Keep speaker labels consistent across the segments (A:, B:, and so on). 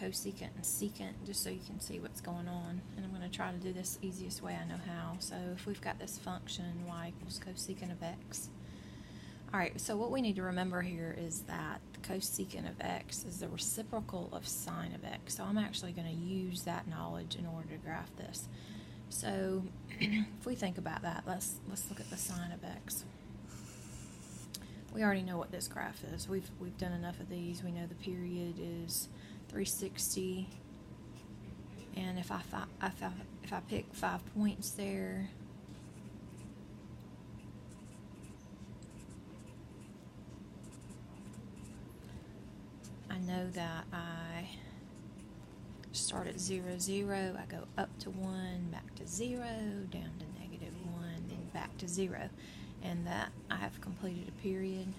A: cosecant and secant just so you can see what's going on. And I'm going to try to do this the easiest way I know how. So if we've got this function y equals cosecant of x. Alright, so what we need to remember here is that the cosecant of x is the reciprocal of sine of x. So I'm actually going to use that knowledge in order to graph this. So if we think about that, let's look at the sine of x. We already know what this graph is. We've done enough of these. We know the period is 360, and if I pick 5 points there, I know that I start at 0, 0. I go up to 1, back to 0, down to -1, then back to 0. And that I have completed a period.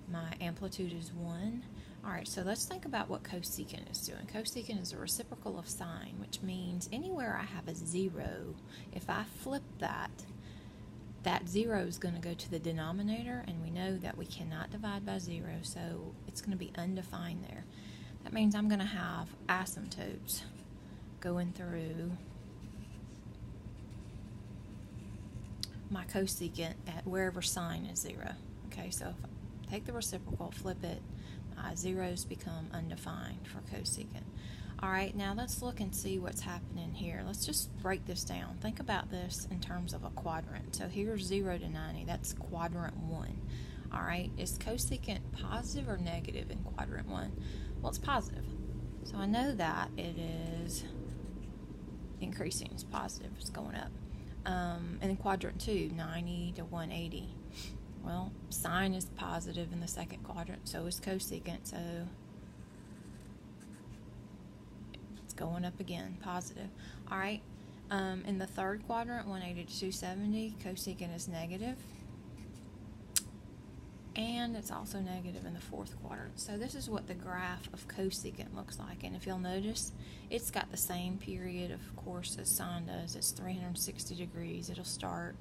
A: My amplitude is 1. Alright, so let's think about what cosecant is doing. Cosecant is a reciprocal of sine, which means anywhere I have a 0, if I flip that, that 0 is going to go to the denominator, and we know that we cannot divide by 0, so it's going to be undefined there. That means I'm going to have asymptotes going through my cosecant at wherever sine is 0. Okay, so if I take the reciprocal, flip it, my zeros become undefined for cosecant. Alright, now let's look and see what's happening here. Let's just break this down. Think about this in terms of a quadrant. So here's 0 to 90, that's quadrant 1. Alright, is cosecant positive or negative in quadrant 1? Well, it's positive. So I know that it is increasing, it's positive, it's going up. And in quadrant 2, 90 to 180. Well, sine is positive in the second quadrant, so is cosecant, so it's going up again, positive. Alright, in the third quadrant, 180 to 270, cosecant is negative. And it's also negative in the fourth quadrant. So this is what the graph of cosecant looks like. And if you'll notice, it's got the same period, of course, as sine does. It's 360 degrees. It'll start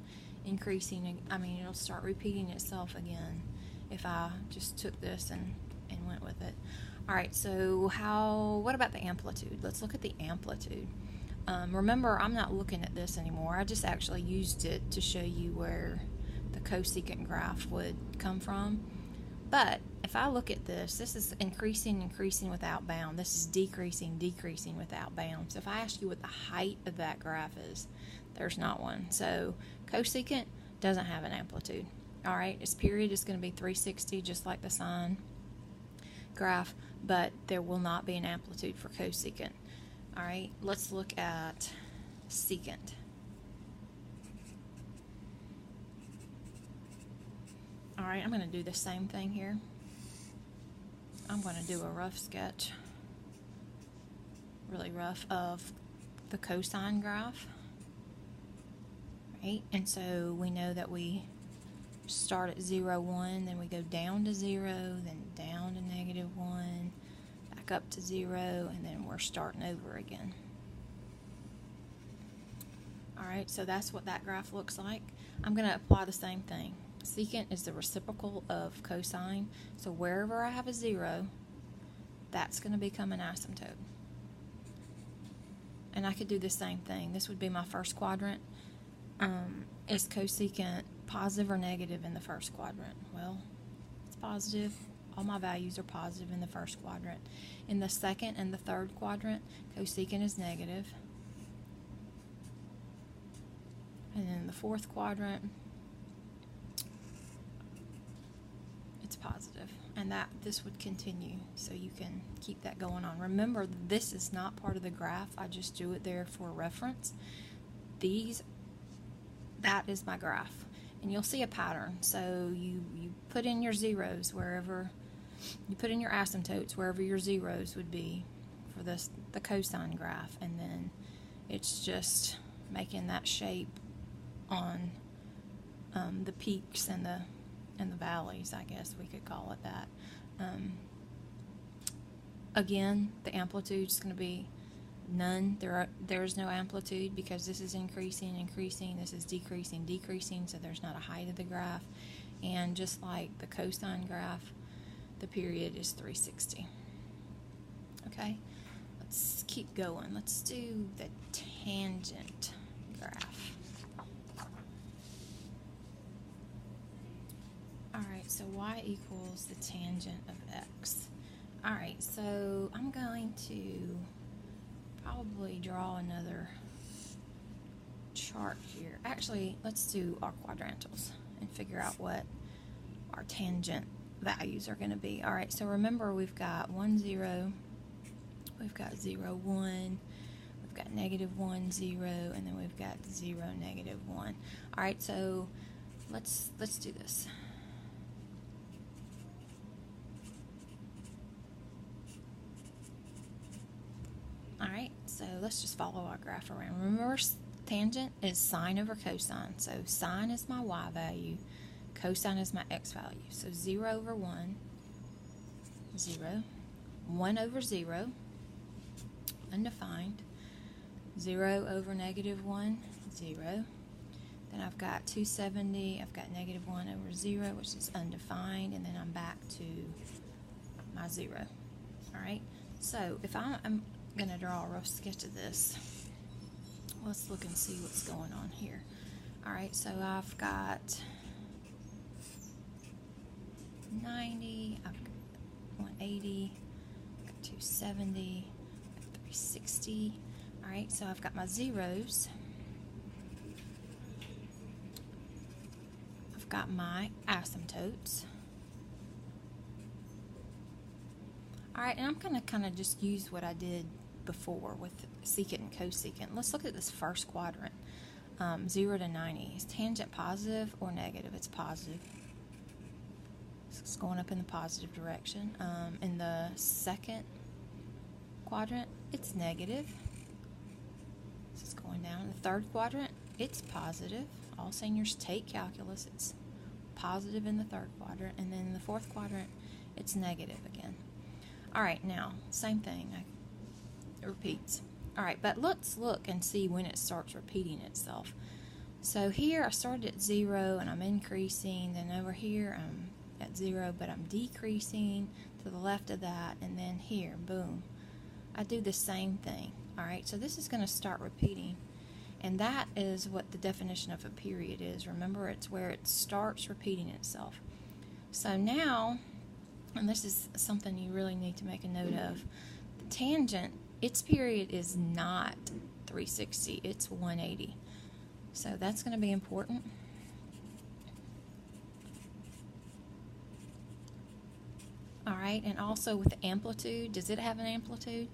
A: increasing, it'll start repeating itself again if I just took this and went with it. Alright, so what about the amplitude? Let's look at the amplitude. Remember, I'm not looking at this anymore. I just actually used it to show you where the cosecant graph would come from. But if I look at this, this is increasing, increasing without bound. This is decreasing, decreasing without bound. So if I ask you what the height of that graph is, there's not one. So cosecant doesn't have an amplitude. Alright, its period is going to be 360, just like the sine graph, but there will not be an amplitude for cosecant. Alright, let's look at secant. Alright, I'm going to do the same thing here. I'm going to do a rough sketch, really rough, of the cosine graph. Right? And so we know that we start at 0, 1, then we go down to 0, then down to -1, back up to 0, and then we're starting over again. Alright, so that's what that graph looks like. I'm going to apply the same thing. Secant is the reciprocal of cosine, so wherever I have a 0, that's going to become an asymptote. And I could do the same thing. This would be my first quadrant. Is cosecant positive or negative in the first quadrant? Well, it's positive. All my values are positive in the first quadrant. In the second and the third quadrant, cosecant is negative. And then in the fourth quadrant, it's positive. And this would continue, so you can keep that going on. Remember, this is not part of the graph. I just do it there for reference. That is my graph. And you'll see a pattern. So you put in your zeros wherever, you put in your asymptotes wherever your zeros would be for the cosine graph. And then it's just making that shape on the peaks and the valleys, I guess we could call it that. Again, the amplitude is going to be none. There's no amplitude because this is increasing, increasing, this is decreasing, decreasing, so there's not a height of the graph. And just like the cosine graph, the period is 360. Okay? keep going. Let's do the tangent graph. Alright, so y equals the tangent of x. Alright, so I'm going to probably draw another chart here. Actually, let's do our quadrantals and figure out what our tangent values are going to be. Alright, so remember we've got 1, 0, we've got 0, 1, we've got -1, 0, and then we've got 0, -1. Alright, so let's do this. Alright, so let's just follow our graph around. Remember, tangent is sine over cosine. So sine is my y value, cosine is my x value. So 0 over 1, 0, 1 over 0, undefined, 0 over -1, 0. Then I've got 270, I've got -1 over 0, which is undefined, and then I'm back to my 0. Alright, so if I'm going to draw a rough sketch of this, let's look and see what's going on here. Alright, so I've got 90, I've got 180, I've got 270, I've got 360. Alright, so I've got my zeros. I've got my asymptotes. Alright, and I'm going to kind of just use what I did before with secant and cosecant. Let's look at this first quadrant. 0 to 90. Is tangent positive or negative? It's positive. It's going up in the positive direction. In the second quadrant, it's negative. So it's going down. In the third quadrant, it's positive. All seniors take calculus. It's positive in the third quadrant. And then in the fourth quadrant, it's negative again. Alright, now, same thing. It repeats. Alright, but let's look and see when it starts repeating itself. So here I started at 0 and I'm increasing, then over here I'm at 0 but I'm decreasing to the left of that, and then here, boom. I do the same thing. Alright, so this is going to start repeating, and that is what the definition of a period is. Remember, it's where it starts repeating itself. So now, and this is something you really need to make a note of, the tangent, its period is not 360, it's 180. So that's going to be important. Alright, and also with the amplitude, does it have an amplitude?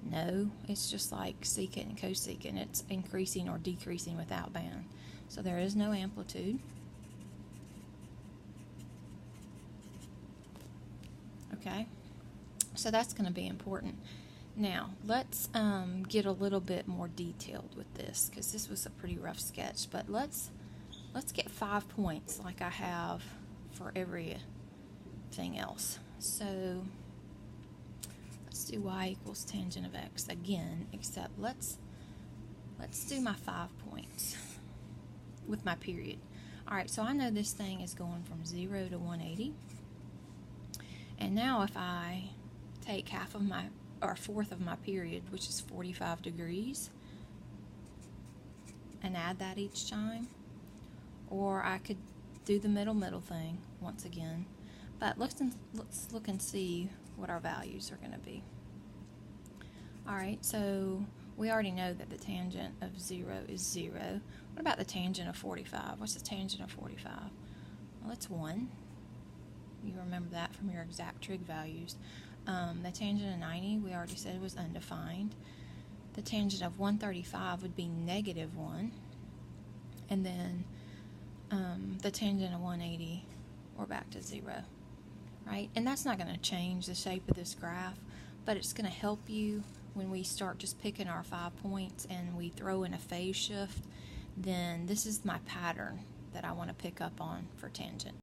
A: No, it's just like secant and cosecant. It's increasing or decreasing without bound. So there is no amplitude. Okay, so that's going to be important. Now, let's get a little bit more detailed with this, because this was a pretty rough sketch, but let's get 5 points like I have for everything else. So let's do y equals tangent of x again, except let's do my 5 points with my period. Alright, so I know this thing is going from 0 to 180. And now if I take half of my, or a fourth of my period, which is 45 degrees, and add that each time, or I could do the middle thing once again. But let's look and see what our values are going to be. Alright, so we already know that the tangent of 0 is 0. What about the tangent of 45? What's the tangent of 45? Well, it's 1. You remember that from your exact trig values. The tangent of 90, we already said was undefined. The tangent of 135 would be -1. And then the tangent of 180, we're back to 0. Right? And that's not going to change the shape of this graph, but it's going to help you when we start just picking our 5 points and we throw in a phase shift. Then this is my pattern that I want to pick up on for tangent.